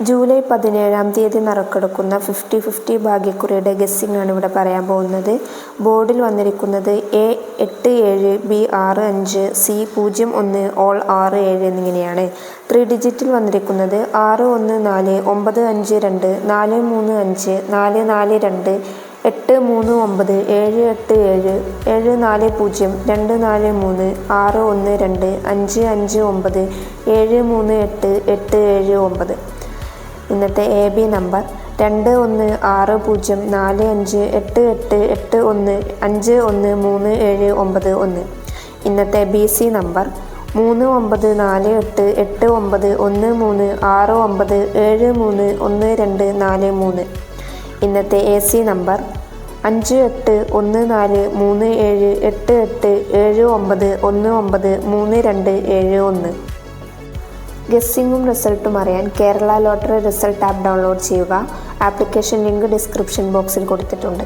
July 17 നറുക്കെടുക്കുന്ന 50-50 ഭാഗ്യക്കുറിയുടെ guessing ആണ് ഇവിടെ പറയാൻ പോകുന്നത്. ബോർഡിൽ വന്നിരിക്കുന്നത് A87, B65, C01, ഓൾ 67 എന്നിങ്ങനെയാണ്. 3 ഡിജിറ്റിൽ വന്നിരിക്കുന്നത് 614, 952, 435, 442, 839, 787, 740, 243, 612, 559, 738, 879. ഇന്നത്തെ AB നമ്പർ 2164588881513791. ഇന്നത്തെ BC നമ്പർ 3948136963 ഇന്നത്തെ AC നമ്പർ 5814378879193271. ഗസ്സിംഗും റിസൾട്ടും അറിയാൻ Kerala lottery result app download ചെയ്യുക. ആപ്ലിക്കേഷൻ ലിങ്ക് ഡിസ്ക്രിപ്ഷൻ ബോക്സിൽ കൊടുത്തിട്ടുണ്ട്.